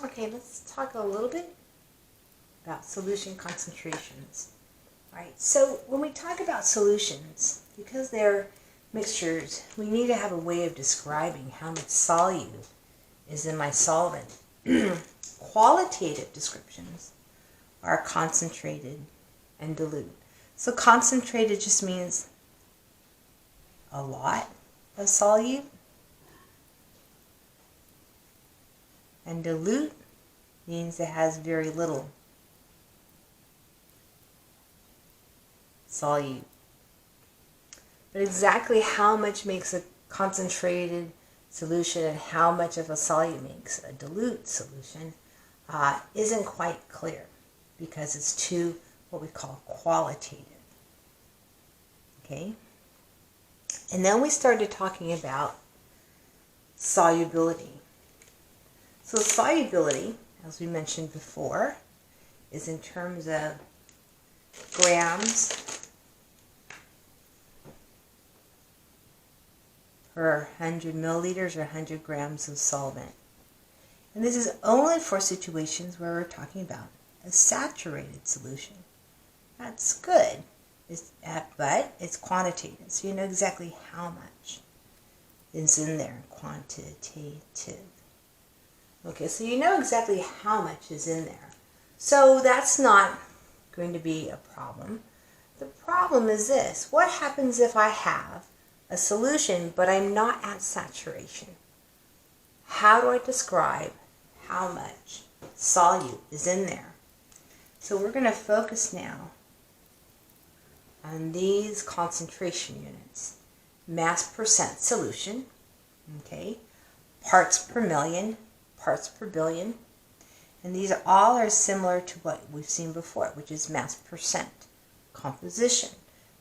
Okay, let's talk a little bit about solution concentrations. All right, so when we talk about solutions, because they're mixtures, we need to have a way of describing how much solute is in my solvent. Qualitative descriptions are concentrated and dilute. So concentrated just means a lot of solute, and dilute means it has very little solute. But exactly how much makes a concentrated solution and how much of a solute makes a dilute solution isn't quite clear, because it's too what we call qualitative. Okay? And then we started talking about solubility. So solubility, as we mentioned before, is in terms of grams per 100 milliliters or 100 grams of solvent. And this is only for situations where we're talking about a saturated solution. That's good, but it's quantitative, so you know exactly how much is in there, quantitative. Okay, so you know exactly how much is in there. So that's not going to be a problem. The problem is this: what happens if I have a solution but I'm not at saturation? How do I describe how much solute is in there? So we're going to focus now on these concentration units. Mass percent solution, okay, parts per million, parts per billion, and these all are similar to what we've seen before, which is mass percent composition.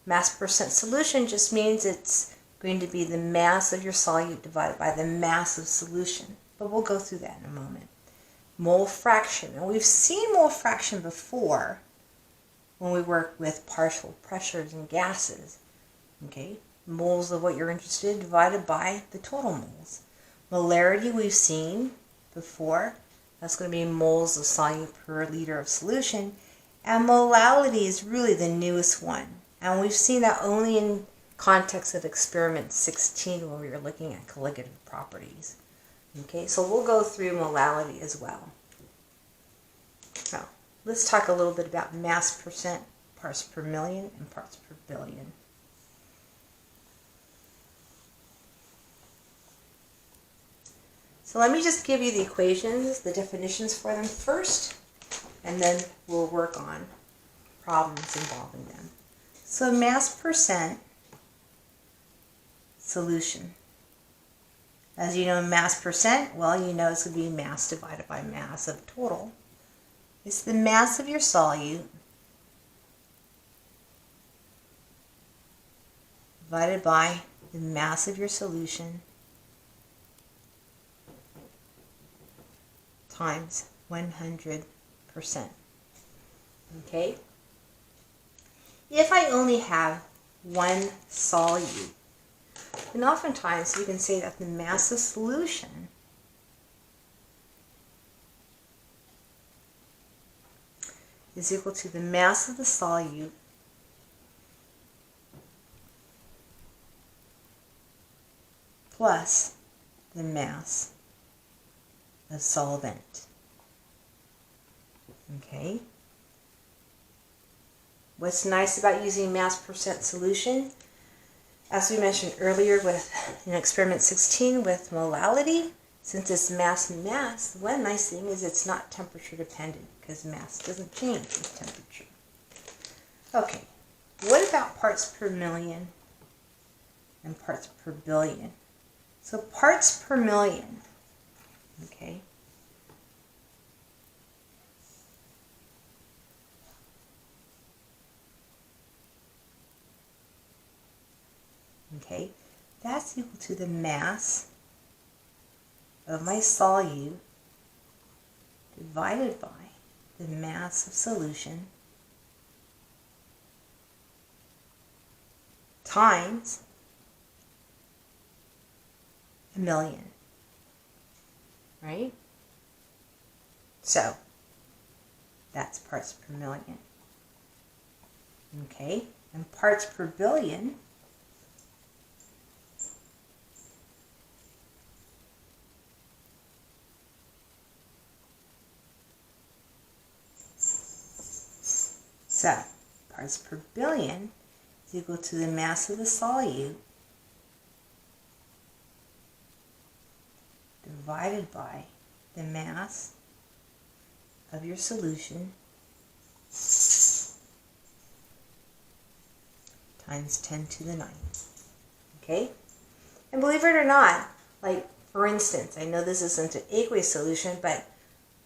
Mass percent solution just means it's going to be the mass of your solute divided by the mass of solution, but we'll go through that in a moment. Mole fraction, and we've seen mole fraction before when we work with partial pressures and gases. Okay, moles of what you're interested in divided by the total moles. Molarity we've seen before. That's going to be moles of solute per liter of solution. And molality is really the newest one. And we've seen that only in context of experiment 16 where we were looking at colligative properties. Okay, so we'll go through molality as well. So let's talk a little bit about mass percent, parts per million, and parts per billion. So let me just give you the equations, the definitions for them first, and then we'll work on problems involving them. So mass percent solution. As you know, mass percent, well, you know it's going to be mass divided by mass of total. It's the mass of your solute divided by the mass of your solution times 100%. Okay? If I only have one solute, then oftentimes you can say that the mass of solution is equal to the mass of the solute plus the mass of solvent. Okay? What's nice about using mass percent solution, as we mentioned earlier in experiment 16 with molality, since it's mass and mass, one nice thing is it's not temperature dependent, because mass doesn't change with temperature. Okay, what about parts per million and parts per billion? So parts per million, okay, okay, that's equal to the mass of my solute divided by the mass of solution times a million, right? So that's parts per million. Okay, and parts per billion parts per billion is equal to the mass of the solute divided by the mass of your solution times 10 to the 9. Okay? And believe it or not, like for instance, I know this isn't an aqueous solution, but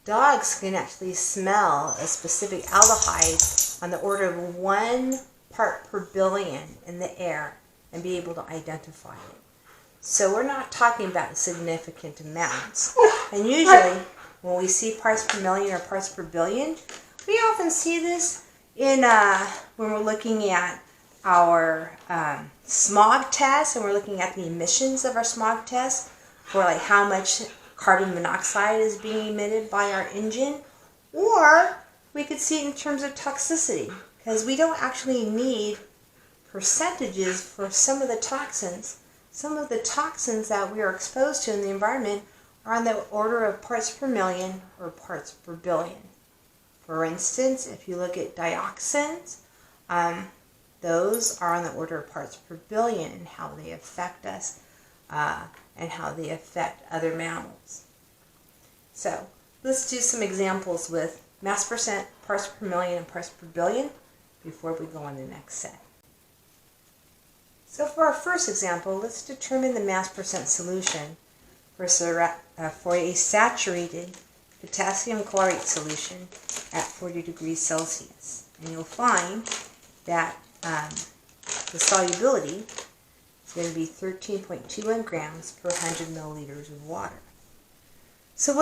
dogs can actually smell a specific aldehyde on the order of 1 part per billion in the air and be able to identify it. So we're not talking about significant amounts. And usually when we see parts per million or parts per billion, we often see this in when we're looking at our smog test and we're looking at the emissions of our smog test for like how much carbon monoxide is being emitted by our engine, or we could see it in terms of toxicity, because we don't actually need percentages for some of the toxins. Some of the toxins that we are exposed to in the environment are on the order of parts per million or parts per billion. For instance, if you look at dioxins, those are on the order of parts per billion in how they affect us and how they affect other mammals. So let's do some examples with mass percent, parts per million, and parts per billion before we go on to the next set. So for our first example, let's determine the mass percent solution for a saturated potassium chlorate solution at 40 degrees Celsius. And you'll find that the solubility is going to be 13.21 grams per 100 milliliters of water. So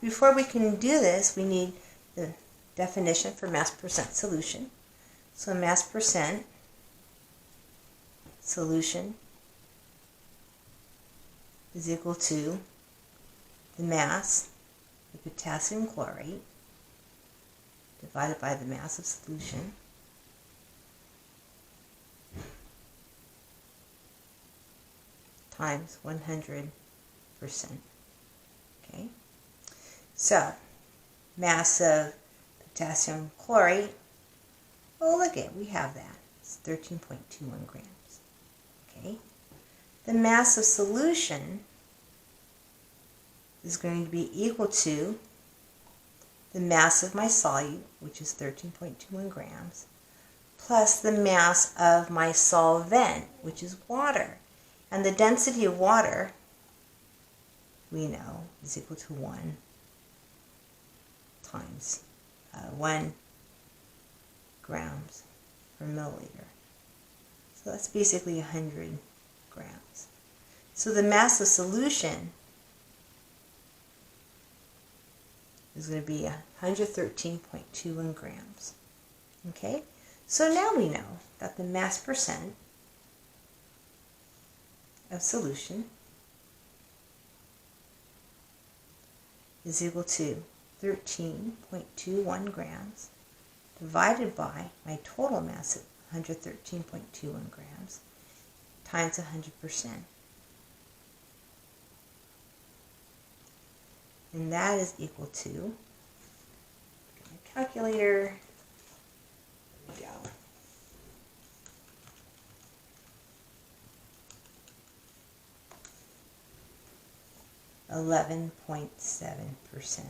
before we can do this, we need the definition for mass percent solution. So mass percent solution is equal to the mass of potassium chlorate divided by the mass of solution times 100%. Okay, so mass of potassium chlorate, well, look at, we have that. It's 13.21 grams. Okay, the mass of solution is going to be equal to the mass of my solute, which is 13.21 grams, plus the mass of my solvent, which is water. And the density of water, we know, is equal to 1 times 1 grams per milliliter. So that's basically 100 grams. So the mass of solution is going to be 113.21 grams. Okay, so now we know that the mass percent of solution is equal to 13.21 grams divided by my total mass of 113.21 grams times 100%. And that is equal to, get my calculator, there we go, 11.7%.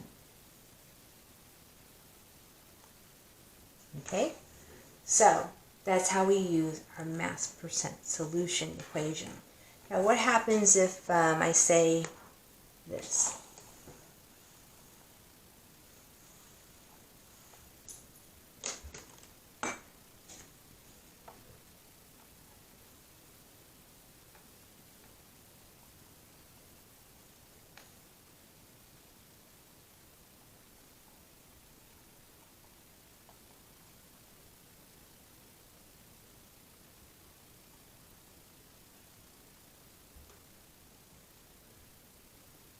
Okay, so that's how we use our mass percent solution equation. Now what happens if I say this?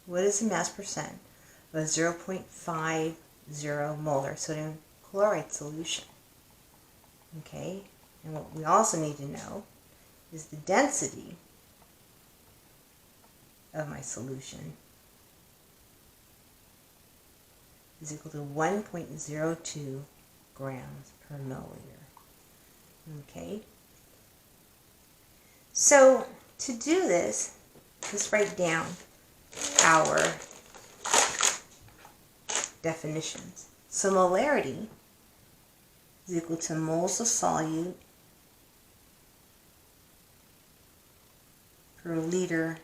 What is the mass percent of a 0.50 molar sodium chloride solution. Okay, and what we also need to know is the density of my solution is equal to 1.02 grams per milliliter. Okay, so to do this, let's write down our definitions. So molarity is equal to moles of solute per liter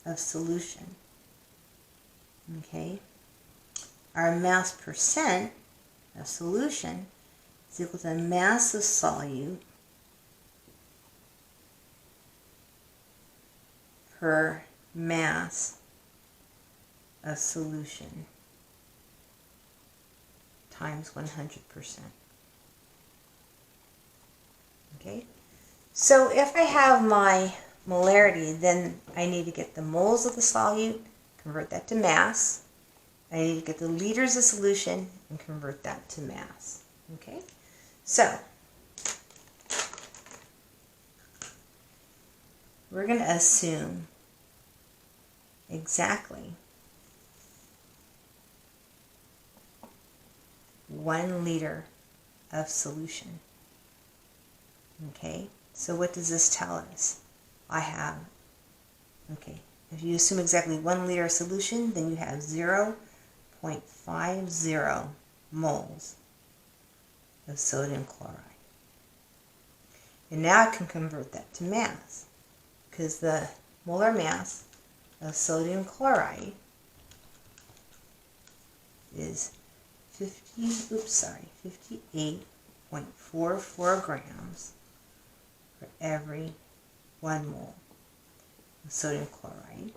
of solution. Okay, our mass percent of solution is equal to mass of solute per mass of solution times 100%. Okay, so if I have my molarity, then I need to get the moles of the solute, convert that to mass. I need to get the liters of solution and convert that to mass. Okay, so we're going to assume exactly 1 liter of solution. Okay, so what does this tell us? If you assume exactly 1 liter of solution, then you have 0.50 moles of sodium chloride. And now I can convert that to mass, because the molar mass of sodium chloride is 58.44 grams for every 1 mole of sodium chloride.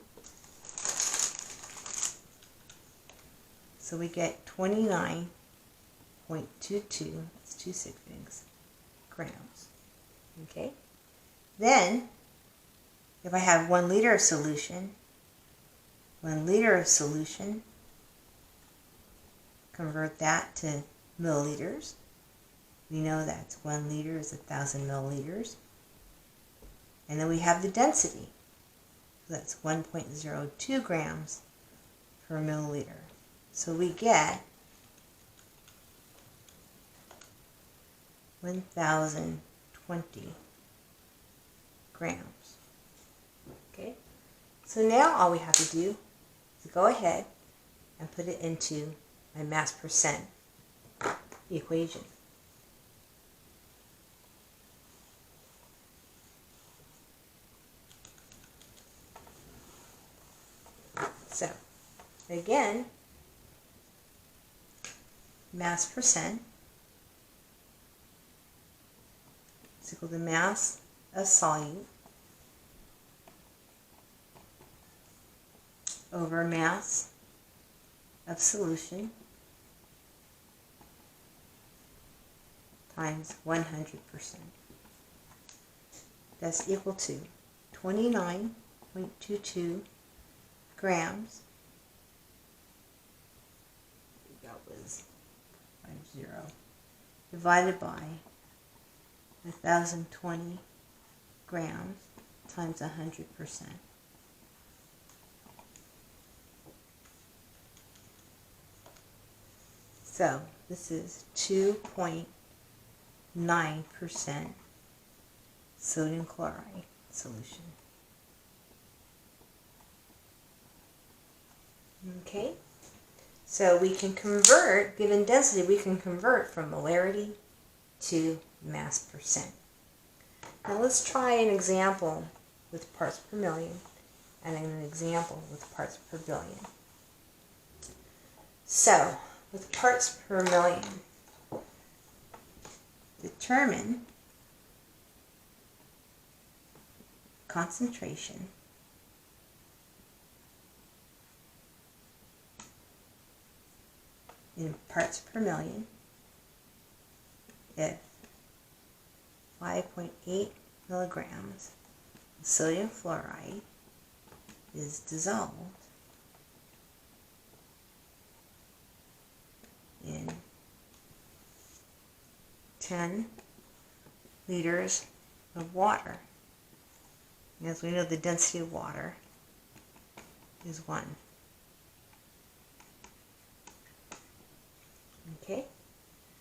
So we get 29.22, that's 2 sig figs, grams. Okay? Then, if I have 1 liter of solution, 1 liter of solution, convert that to milliliters. We know that's 1 liter is 1,000 milliliters. And then we have the density. So that's 1.02 grams per milliliter. So we get 1,020 grams. Okay? So now all we have to do is go ahead and put it into my mass percent equation. So, again, mass percent is equal to mass of solute over mass of solution times 100%. That's equal to 29.22 grams. That was 50 divided by 1,020 grams times 100%. So this is 2.9% sodium chloride solution. Okay, so we can convert, given density, we can convert from molarity to mass percent. Now let's try an example with parts per million and an example with parts per billion. So, with parts per million, determine concentration in parts per million if 5.8 milligrams of sodium fluoride is dissolved 10 liters of water. And as we know, the density of water is 1. Okay,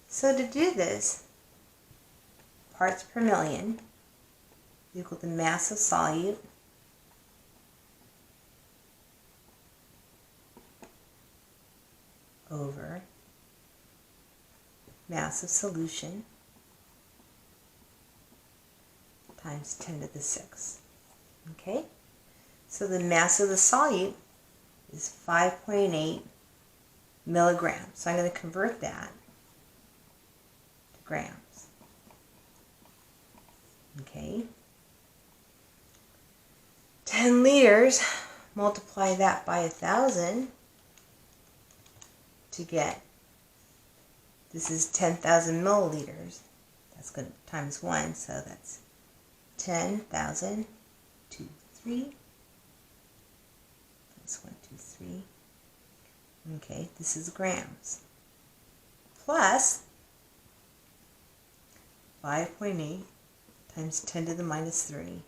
so to do this, parts per million equal to mass of solute over mass of solution times 10 to the 6th. Okay, so the mass of the solute is 5.8 milligrams. So I'm going to convert that to grams. Okay, 10 liters, multiply that by 1,000 to get, this is 10,000 milliliters. That's going to times 1, so that's 10,000, 2, 3. That's 1, 2, 3. Okay, this is grams. Plus 5.8 times 10 to the minus 3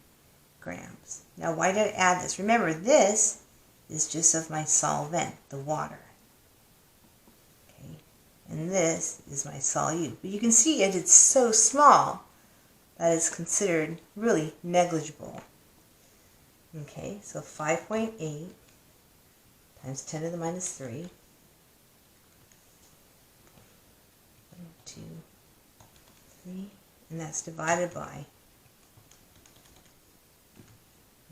grams. Now, why did I add this? Remember, this is just of my solvent, the water. Okay, and this is my solute. But you can see it's so small that it's considered really negligible. Okay, so 5.8 times 10 to the minus 3. 1, 2, 3. And that's divided by.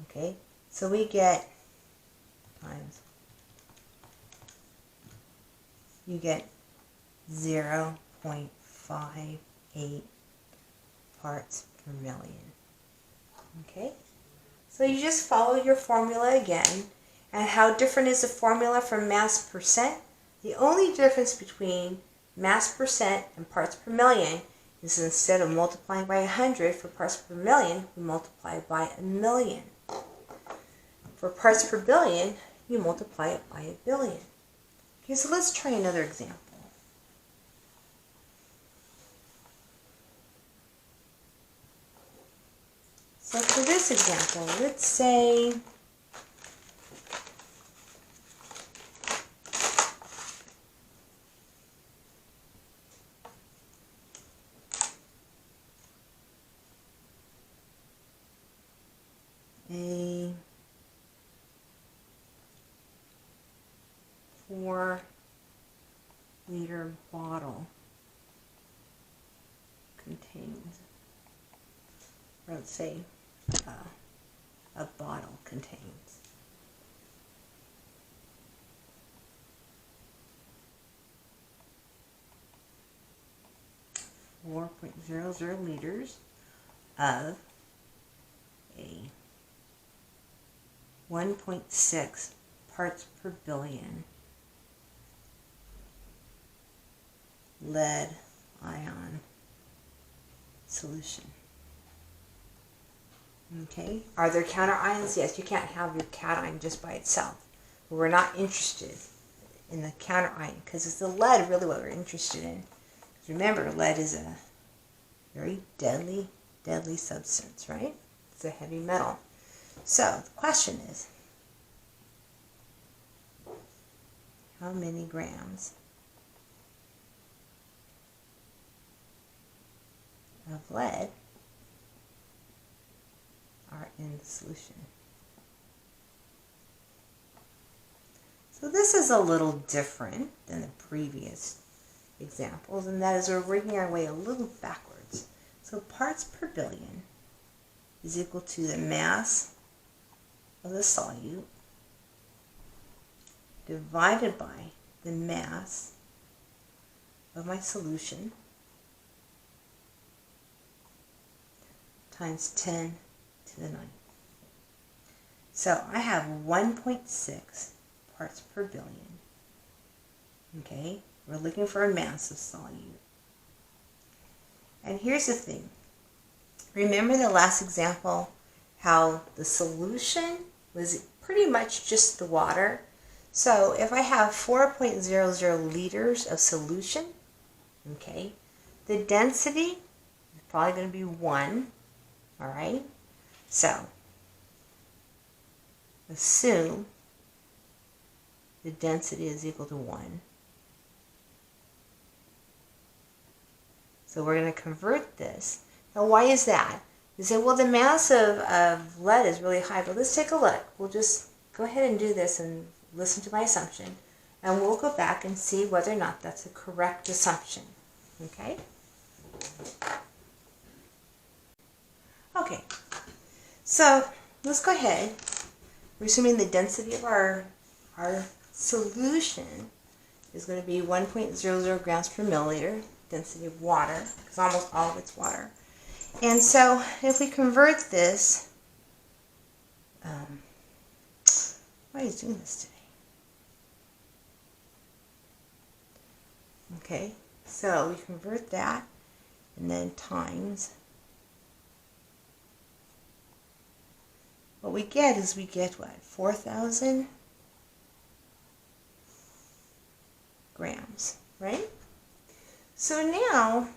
Okay, so we get times. You get 0.58 parts per million. Okay, so you just follow your formula again. And how different is the formula from mass percent? The only difference between mass percent and parts per million is instead of multiplying by 100 for parts per million, we multiply by 1,000,000. For parts per billion, you multiply it by 1,000,000,000. Okay, so let's try another example. So for this example, let's say a 4-liter bottle contains, or let's say a bottle contains 4.00 liters of a 1.6 parts per billion lead ion solution. Okay, are there counter ions? Yes, you can't have your cation just by itself. But we're not interested in the counter ion because it's the lead really what we're interested in. Remember, lead is a very deadly substance, right? It's a heavy metal. So the question is, how many grams of lead are in the solution? So this is a little different than the previous examples, and that is we're working our way a little backwards. So parts per billion is equal to the mass of the solute divided by the mass of my solution times 10 to the 9. So I have 1.6 parts per billion. Okay, we're looking for a mass of solute. And here's the thing. Remember the last example, how the solution was pretty much just the water? So if I have 4.00 liters of solution, okay, the density probably going to be 1. All right? So, assume the density is equal to 1. So we're going to convert this. Now, why is that? You say, well, the mass of lead is really high, but let's take a look. We'll just go ahead and do this and listen to my assumption, and we'll go back and see whether or not that's a correct assumption. Okay? Okay, so let's go ahead. We're assuming the density of our solution is going to be 1.00 grams per milliliter, density of water, because almost all of it's water. And so if we convert this, why is doing this today? Okay, so we convert that and then times. What we get is we get what? 4,000 grams, right? So now,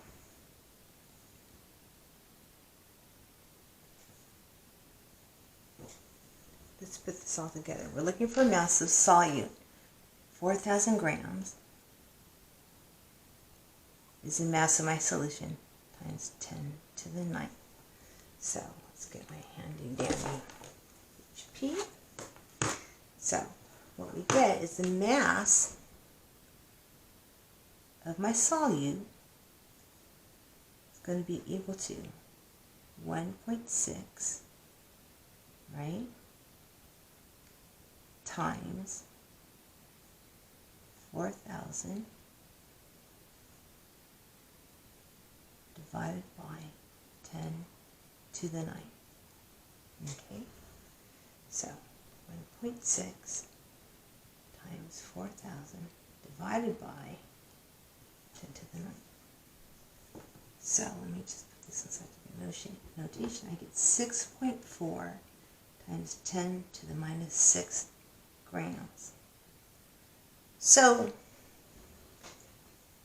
let's put this all together. We're looking for a mass of solute. 4,000 grams is the mass of my solution times 10 to the 9th. So let's get my handy dandy HP. So what we get is the mass of my solute is going to be equal to 1.6, right, times 4,000 divided by 10 to the 9. Okay, so 1.6 times 4,000 divided by 10 to the 9. So let me just put this inside the notation. I get 6.4 times 10 to the minus 6 grams. So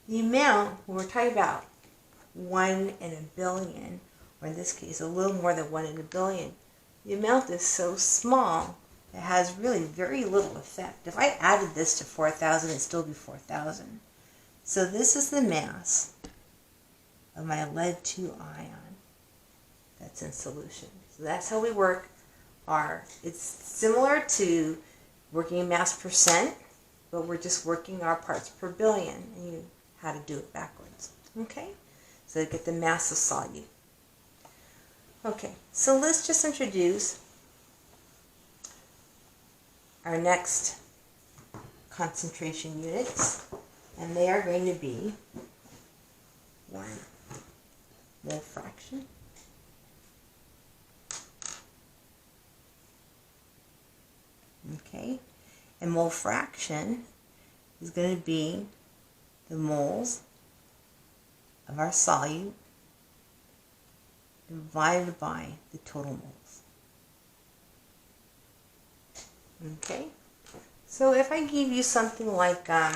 the amount, when we're talking about 1 in a billion, or in this case a little more than 1 in a billion, the amount is so small it has really very little effect. If I added this to 4,000, it'd still be 4,000. So this is the mass of my lead-2 ion that's in solution. So that's how we work it's similar to working in mass percent, but we're just working our parts per billion, and you how to do it backwards. Okay? So to get the mass of solute. Okay, so let's just introduce our next concentration units, and they are going to be 1 mole fraction, okay, and mole fraction is going to be the moles of our solute divided by the total moles. Okay, so if I give you something like a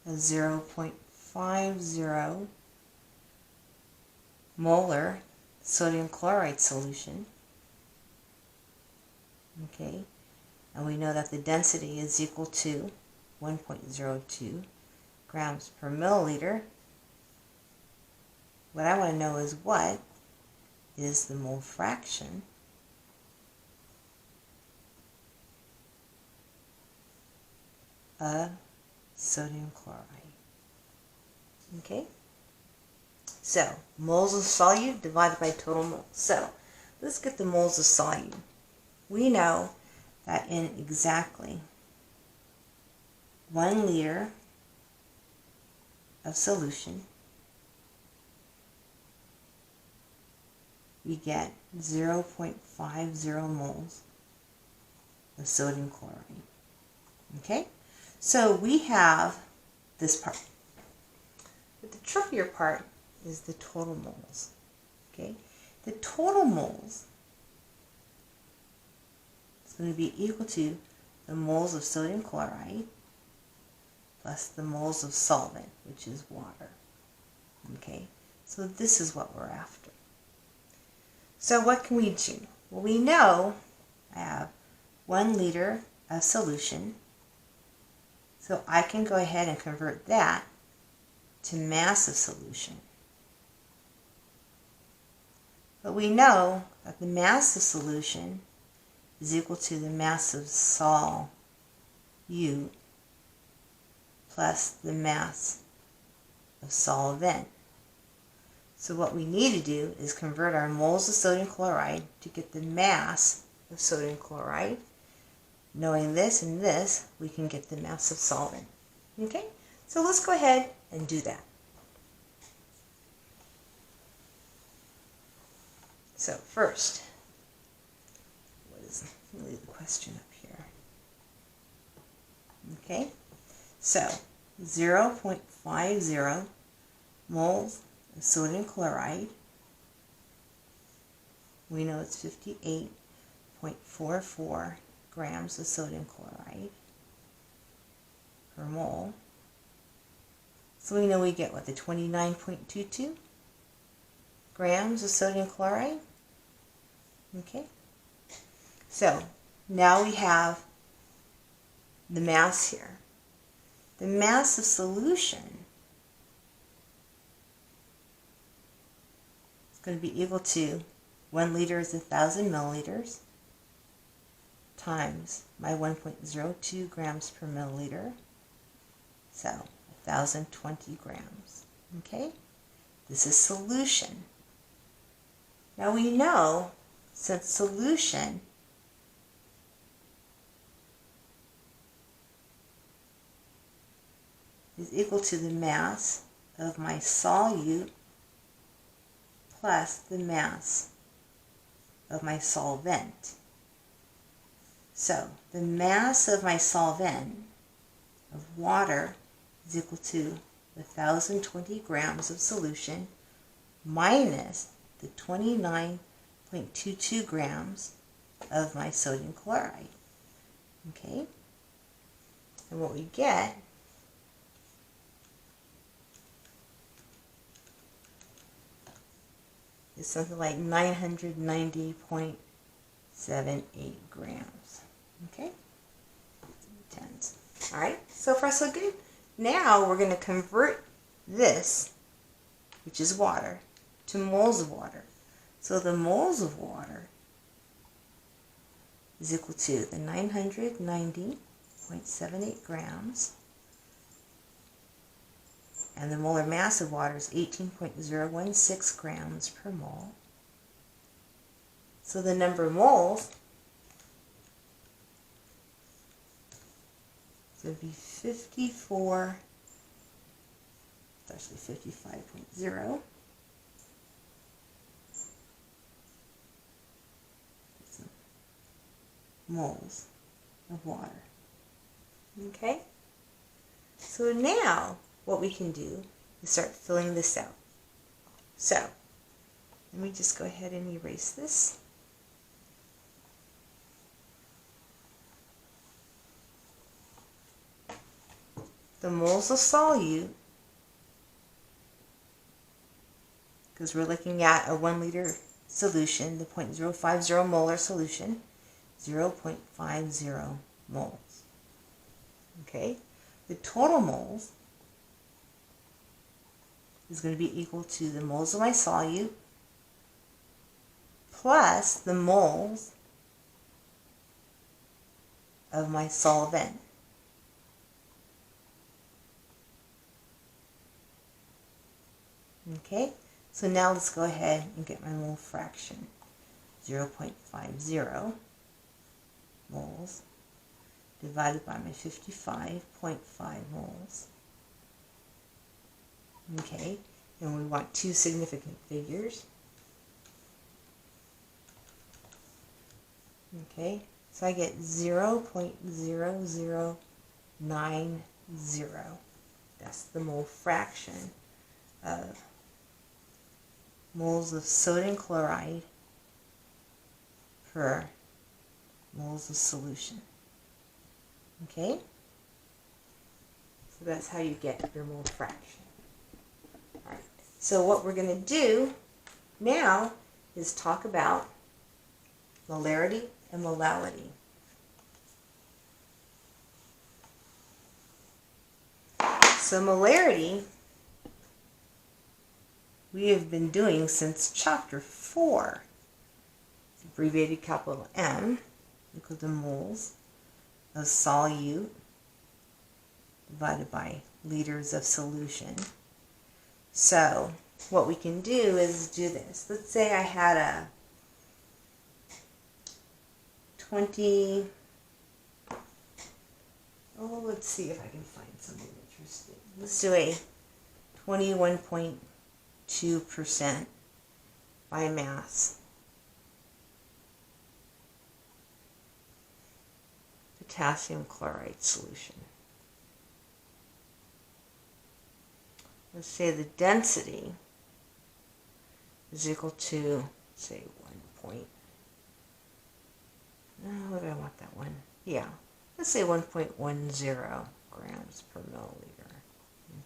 0.50 molar sodium chloride solution, okay, and we know that the density is equal to 1.02 grams per milliliter, what I want to know is what is the mole fraction of sodium chloride. Okay? So, moles of solute divided by total moles. So, let's get the moles of solute. We know that in exactly 1 liter of solution, we get 0.50 moles of sodium chloride. Okay? So we have this part. But the trickier part is the total moles. Okay? The total moles is going to be equal to the moles of sodium chloride plus the moles of solvent, which is water. Okay, so this is what we're after. So what can we do? Well, we know I have 1 liter of solution, so I can go ahead and convert that to mass of solution. But we know that the mass of solution is equal to the mass of solute plus the mass of solvent. So what we need to do is convert our moles of sodium chloride to get the mass of sodium chloride. Knowing this and this, we can get the mass of solvent. Okay, so let's go ahead and do that. So first, let me leave the question up here. Okay, so 0.50 moles of sodium chloride. We know it's 58.44 grams of sodium chloride per mole. So we know we get what, the 29.22 grams of sodium chloride. Okay, so now we have the mass here. The mass of solution is going to be equal to 1 liter is 1,000 milliliters times my 1.02 grams per milliliter, so 1,020 grams. Okay, this is solution. Now we know, since solution is equal to the mass of my solute plus the mass of my solvent. So the mass of my solvent of water is equal to 1,020 grams of solution minus the 29.22 grams of my sodium chloride. Okay, and what we get is something like 990.78 grams. Okay, tens. All right, so far so good. Now we're going to convert this, which is water, to moles of water. So the moles of water is equal to the 990.78 grams, and the molar mass of water is 18.016 grams per mole. So the number of moles is going to be 55.0 moles of water. Okay? So now what we can do is start filling this out. So let me just go ahead and erase this. The moles of solute, because we're looking at a 1 liter solution, the 0.050 molar solution, 0.50 moles. Okay, the total moles is going to be equal to the moles of my solute plus the moles of my solvent. Okay, so now let's go ahead and get my mole fraction. 0.50 moles divided by my 55.5 moles. Okay, and we want two significant figures. Okay, so I get 0.0090. That's the mole fraction of moles of sodium chloride per moles of solution. Okay, so that's how you get your mole fraction. Alright, So what we're going to do now is talk about molarity and molality. So molarity we have been doing since chapter 4. It's abbreviated capital M equal to moles of solute divided by liters of solution. So what we can do is do this. Let's say I had a 20, let's see if I can find something interesting. Let's do a 21.2% by mass potassium chloride solution. Let's say the density is equal to, say, 1 point. What do I want that one? Yeah, let's say 1.10 grams per milliliter.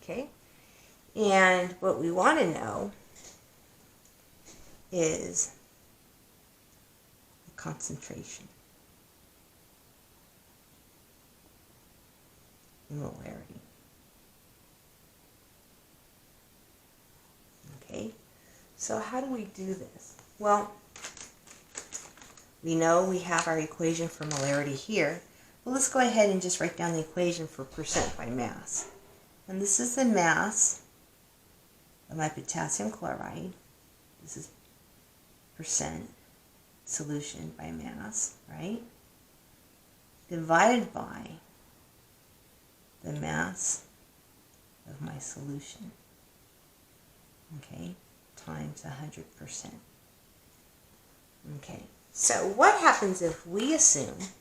Okay? And what we want to know is the concentration in molarity. Okay, so how do we do this? Well, we know we have our equation for molarity here, but let's go ahead and just write down the equation for percent by mass. And this is the mass of my potassium chloride. This is percent solution by mass, right? Divided by the mass of my solution. Okay, times 100%. Okay, so what happens if we assume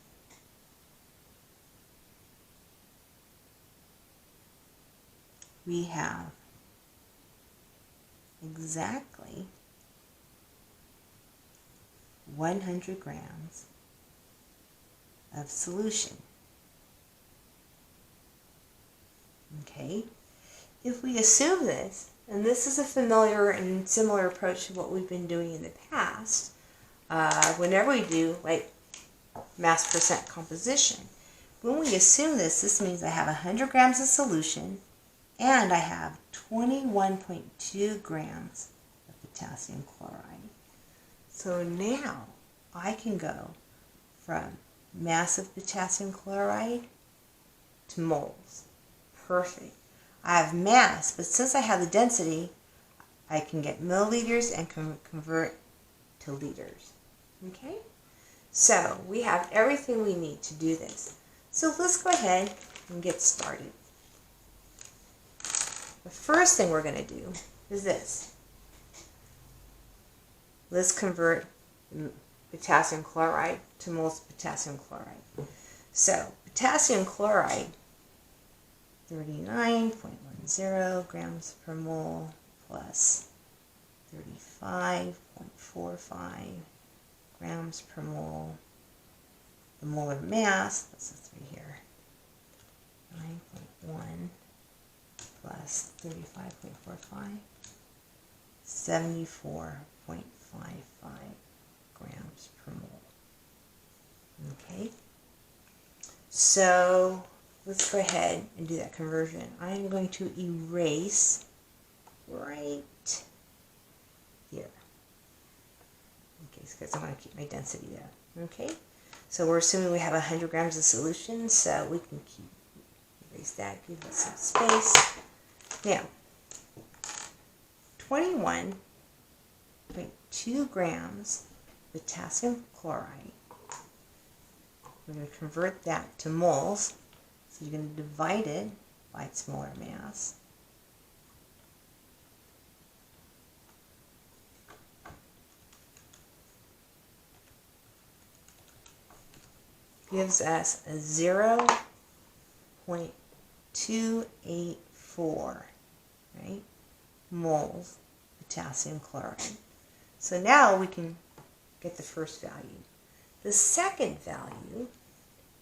we have exactly 100 grams of solution? Okay, if we assume this, and this is a familiar and similar approach to what we've been doing in the past, whenever we do like mass percent composition, when we assume this, this means I have 100 grams of solution and I have 21.2 grams of potassium chloride. So now I can go from mass of potassium chloride to moles. Perfect. I have mass, but since I have the density, I can get milliliters and convert to liters. Okay? So we have everything we need to do this. So let's go ahead and get started. The first thing we're going to do is this. Let's convert potassium chloride to moles of potassium chloride. So potassium chloride, 39.10 grams per mole plus 35.45 grams per mole. The molar mass, that's a 3 here, 9.1 plus 35.45, 74.55 grams per mole. Okay, so let's go ahead and do that conversion. I'm going to erase right here. Okay, because I want to keep my density there. Okay, so we're assuming we have 100 grams of solution, so we can erase that, give it some space. Now, 21.2 grams potassium chloride. We're going to convert that to moles. So you're going to divide it by its molar mass. Gives us a 0.284, right, moles potassium chloride. So now we can get the first value. The second value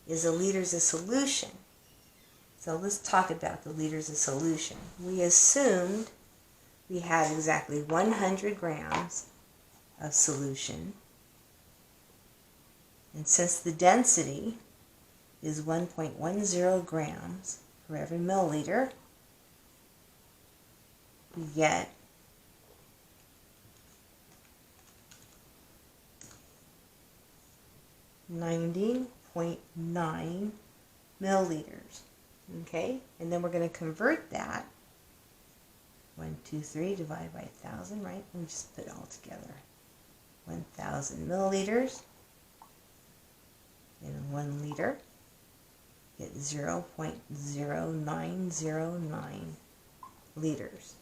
is the liters of solution. So let's talk about the liters of solution. We assumed we had exactly 100 grams of solution. And since the density is 1.10 grams for every milliliter, we get 90.9 milliliters. Okay, and then we're going to convert that. 123 divided by 1,000, right? Let me just put it all together. 1,000 milliliters in 1 liter. Get 0.0909 liters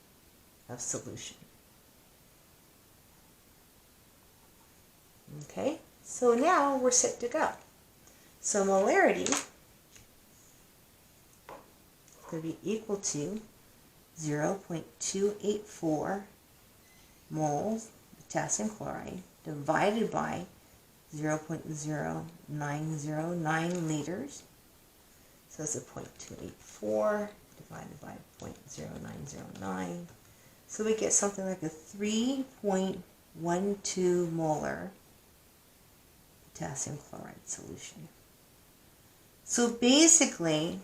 of solution. Okay, so now we're set to go. So molarity is going to be equal to 0.284 moles of potassium chloride divided by 0.0909 liters. So it's a 0.284 divided by 0.0909. So we get something like a 3.12 molar potassium chloride solution. So basically,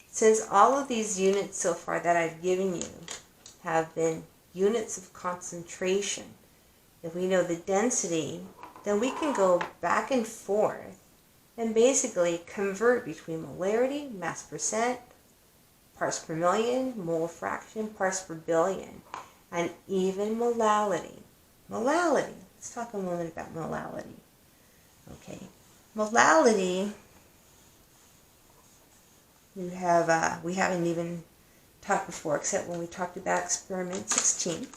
since all of these units so far that I've given you have been units of concentration, if we know the density, then we can go back and forth and basically convert between molarity, mass percent, parts per million, mole fraction, parts per billion, and even molality. Molality. Let's talk a moment about molality. Okay. Molality, we haven't even talked before, except when we talked about experiment 16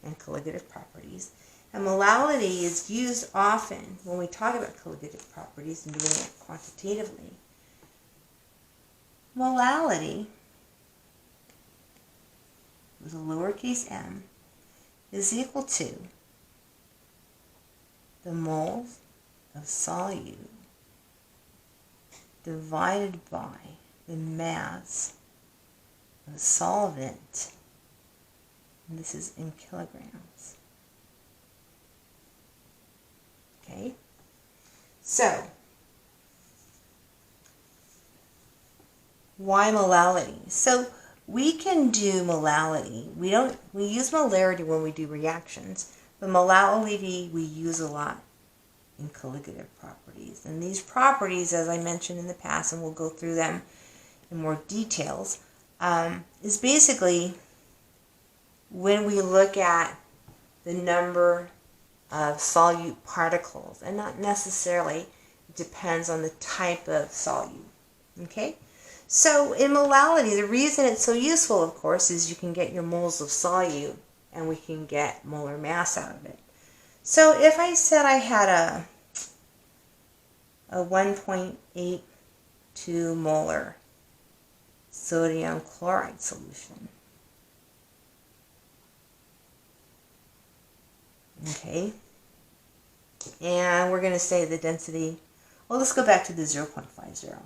and colligative properties. And molality is used often when we talk about colligative properties and doing it quantitatively. Molality, with a lowercase m, is equal to the moles of solute divided by the mass of solvent, and this is in kilograms. Okay, so why molality? So we can do molality. We use molarity when we do reactions, but molality we use a lot in colligative properties. And these properties, as I mentioned in the past, and we'll go through them in more details, is basically when we look at the number of solute particles, and not necessarily, it depends on the type of solute. Okay? So in molality, the reason it's so useful, of course, is you can get your moles of solute and we can get molar mass out of it. So if I said I had a 1.82 molar sodium chloride solution, okay, and we're going to say the density, well, let's go back to the 0.50.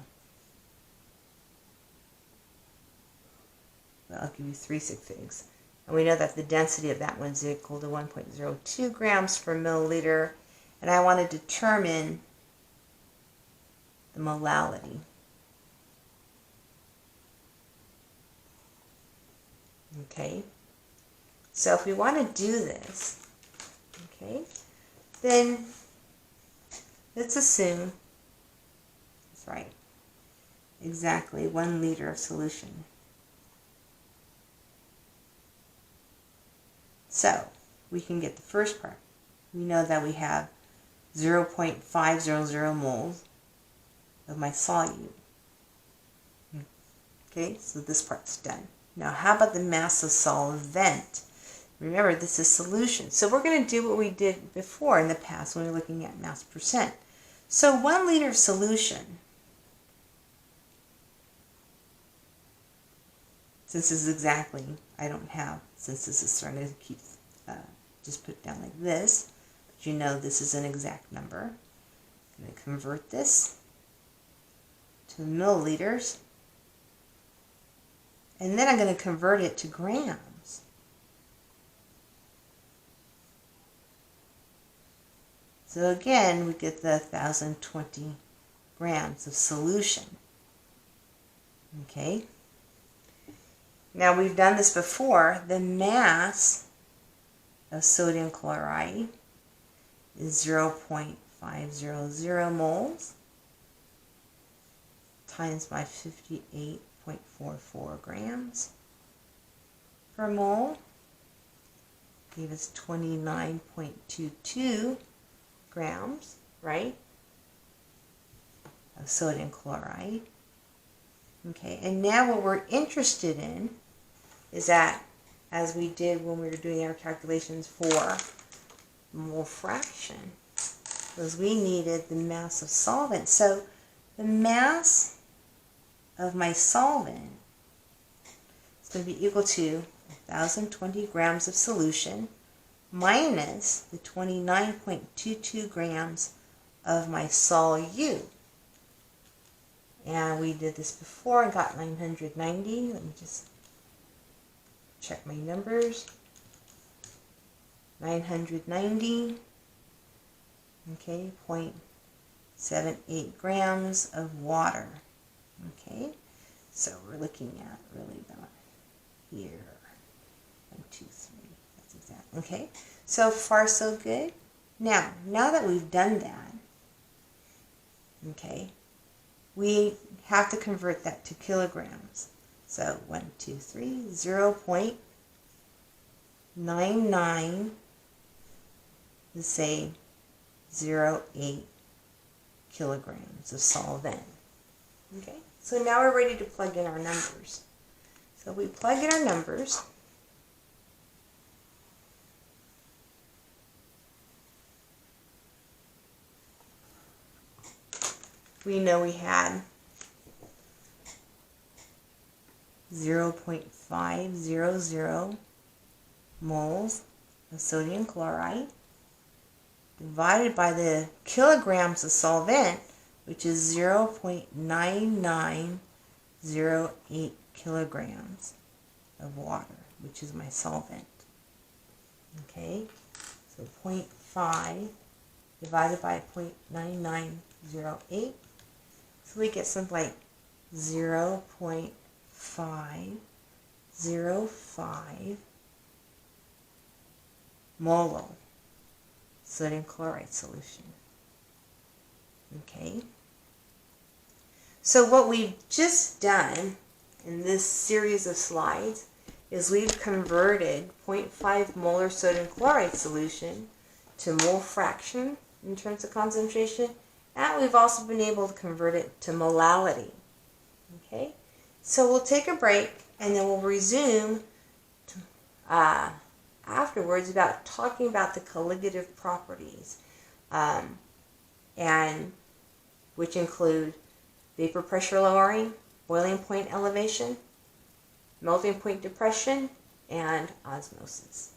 Well, I'll give you 3 sig figs. And we know that the density of that one is equal to 1.02 grams per milliliter. And I want to determine the molality. Okay. So if we want to do this, okay, then let's assume, that's right, exactly 1 liter of solution. So we can get the first part. We know that we have 0.500 moles of my solute. Okay, so this part's done. Now how about the mass of solvent? Remember, this is solution. So we're going to do what we did before in the past when we were looking at mass percent. So 1 liter of solution, since this is exactly, I don't have, since this is starting to keep, just put it down like this, but you know this is an exact number. I'm going to convert this to milliliters, and then I'm going to convert it to grams. So again, we get the 1,020 grams of solution. Okay. Now we've done this before. The mass of sodium chloride is 0.500 moles times by 58.44 grams per mole. Gave us 29.22 grams, right, of sodium chloride. Okay, and now what we're interested in is that, as we did when we were doing our calculations for mole fraction, was we needed the mass of solvent. So the mass of my solvent is going to be equal to 1,020 grams of solution minus the 29.22 grams of my Sol-U. And we did this before and got 990. Let me just check my numbers. 990, okay, 0.78 grams of water. Okay, so we're looking at really about here. 1, 2, 3. That's exact. Okay, so far so good. Now that we've done that, okay, we have to convert that to kilograms. So 1, 2, 3, 0.99, let's say 0.8 kilograms of solvent. Okay, so now we're ready to plug in our numbers. So we plug in our numbers. We know we had 0.500 moles of sodium chloride divided by the kilograms of solvent, which is 0.9908 kilograms of water, which is my solvent. Okay, so 0.5 divided by 0.9908. So we get something like 0.505 molal sodium chloride solution. Okay. So what we've just done in this series of slides is we've converted 0.5 molar sodium chloride solution to mole fraction in terms of concentration, and we've also been able to convert it to molality. Okay, so we'll take a break and then we'll resume afterwards about talking about the colligative properties, and which include vapor pressure lowering, boiling point elevation, melting point depression, and osmosis.